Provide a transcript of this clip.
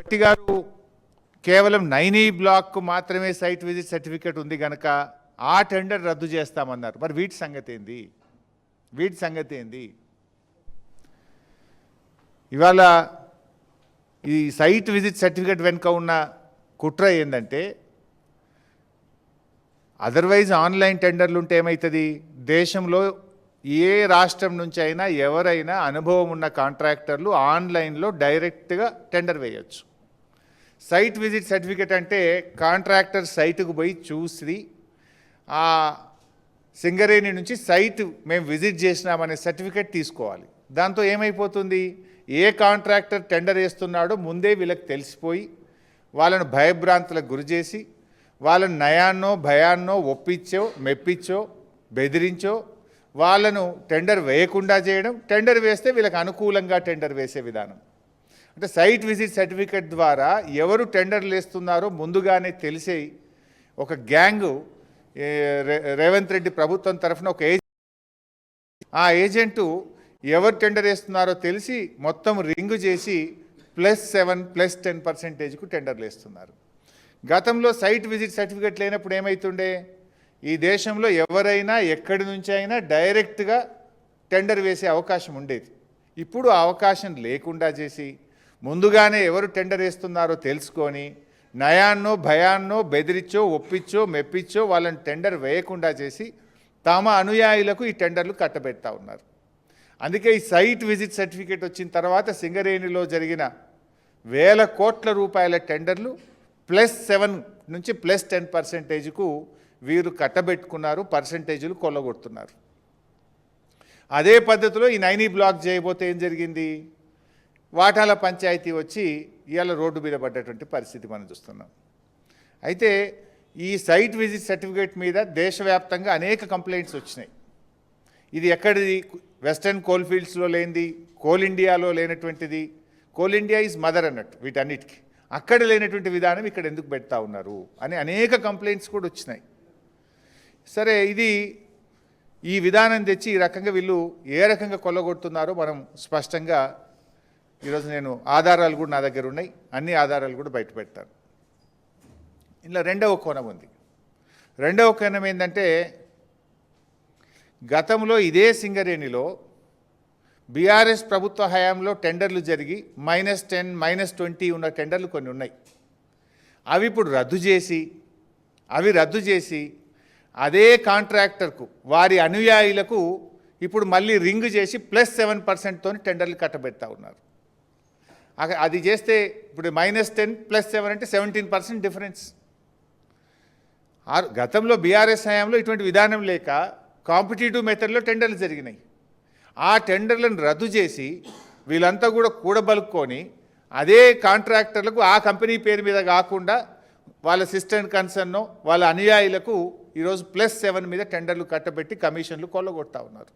భట్టి గారు కేవలం నైనీ బ్లాక్కు మాత్రమే సైట్ విజిట్ సర్టిఫికేట్ ఉంది కనుక ఆ టెండర్ రద్దు చేస్తామన్నారు. మరి వీటి సంగతి ఏంది? ఇవాళ ఈ సైట్ విజిట్ సర్టిఫికేట్ వెనుక ఉన్న కుట్ర ఏంటంటే, అదర్వైజ్ ఆన్లైన్ టెండర్లు ఉంటే ఏమవుతుంది? దేశంలో ఏ రాష్ట్రం నుంచి అయినా ఎవరైనా అనుభవం ఉన్న కాంట్రాక్టర్లు ఆన్లైన్లో డైరెక్ట్గా టెండర్ వేయచ్చు. సైట్ విజిట్ సర్టిఫికేట్ అంటే కాంట్రాక్టర్ సైటుకు పోయి చూసి ఆ సింగరేణి నుంచి సైట్ మేము విజిట్ చేసినామనే సర్టిఫికేట్ తీసుకోవాలి. దాంతో ఏమైపోతుంది? ఏ కాంట్రాక్టర్ టెండర్ వేస్తున్నాడో ముందే వీళ్ళకి తెలిసిపోయి వాళ్ళను భయభ్రాంతులకు గురి చేసి వాళ్ళను నయాన్నో భయాన్నో ఒప్పించో మెప్పించో బెదిరించో వాళ్ళను టెండర్ వేయకుండా చేయడం, టెండర్ వేస్తే వీళ్ళకి అనుకూలంగా టెండర్ వేసే విధానం. అంటే సైట్ విజిట్ సర్టిఫికేట్ ద్వారా ఎవరు టెండర్లు వేస్తున్నారో ముందుగానే తెలిసే ఒక గ్యాంగు రేవంత్ రెడ్డి ప్రభుత్వం తరఫున ఒక ఆ ఏజెంటు ఎవరు టెండర్ వేస్తున్నారో తెలిసి మొత్తం రింగు చేసి +7 +10% టెండర్లు వేస్తున్నారు. గతంలో సైట్ విజిట్ సర్టిఫికేట్ లేనప్పుడు ఏమవుతుండే? ఈ దేశంలో ఎవరైనా ఎక్కడి నుంచి అయినా డైరెక్ట్గా టెండర్ వేసే అవకాశం ఉండేది. ఇప్పుడు ఆ అవకాశం లేకుండా చేసి ముందుగానే ఎవరు టెండర్ వేస్తున్నారో తెలుసుకొని నయాన్నో భయాన్నో బెదిరించో ఒప్పించో మెప్పించో వాళ్ళని టెండర్ వేయకుండా చేసి తమ అనుయాయులకు ఈ టెండర్లు కట్టబెడతా ఉన్నారు. అందుకే ఈ సైట్ విజిట్ సర్టిఫికేట్ వచ్చిన తర్వాత సింగరేణిలో జరిగిన వేల కోట్ల రూపాయల టెండర్లు +7 నుంచి +10%కు వీరు కట్టబెట్టుకున్నారు, పర్సంటేజీలు కొల్లగొడుతున్నారు. అదే పద్ధతిలో ఈ నైనీ బ్లాక్ చేయబోతే ఏం జరిగింది? వాటాల పంచాయతీ వచ్చి ఇవాళ రోడ్డు మీద పడ్డటువంటి పరిస్థితి మనం చూస్తున్నాం. అయితే ఈ సైట్ విజిట్ సర్టిఫికేట్ మీద దేశవ్యాప్తంగా అనేక కంప్లైంట్స్ వచ్చినాయి. ఇది ఎక్కడిది? వెస్టర్న్ కోల్ ఫీల్డ్స్లో లేనిది, కోల్ ఇండియాలో లేనటువంటిది. కోల్ ఇండియా ఈజ్ మదర్ అన్నట్టు వీటన్నిటికీ. అక్కడ లేనటువంటి విధానం ఇక్కడ ఎందుకు పెడతా ఉన్నారు అని అనేక కంప్లైంట్స్ కూడా వచ్చినాయి. సరే, ఈ విధానం తెచ్చి ఈ రకంగా వీళ్ళు ఏ రకంగా కొల్లగొడుతున్నారో మనం స్పష్టంగా ఈరోజు నేను ఆధారాలు కూడా నా దగ్గర ఉన్నాయి, అన్ని ఆధారాలు కూడా బయట పెడతాను. ఇలా రెండవ కోణం ఉంది. రెండవ కోణం ఏంటంటే, గతంలో ఇదే సింగరేణిలో బీఆర్ఎస్ ప్రభుత్వ హయాంలో టెండర్లు జరిగి -10, -20 ఉన్న టెండర్లు కొన్ని ఉన్నాయి. అవి ఇప్పుడు రద్దు చేసి అదే కాంట్రాక్టర్కు వారి అనుయాయులకు ఇప్పుడు మళ్ళీ రింగ్ చేసి +7%తో టెండర్లు కట్టబెడతా ఉన్నారు. అది చేస్తే ఇప్పుడు -10 +7 అంటే 17% డిఫరెన్స్. గతంలో బీఆర్ఎస్ హయాంలో ఇటువంటి విధానం లేక కాంపిటేటివ్ మెథడ్లో టెండర్లు జరిగినాయి. ఆ టెండర్లను రద్దు చేసి వీళ్ళంతా కూడా కూడబలుక్కొని అదే కాంట్రాక్టర్లకు ఆ కంపెనీ పేరు మీద కాకుండా వాళ్ళ సిస్టమ్ కన్సర్నో వాళ్ళ అనుయాయులకు ఈరోజు +7 మీద టెండర్లు కట్టబెట్టి కమిషన్లు కొల్లగొడతా ఉన్నారు.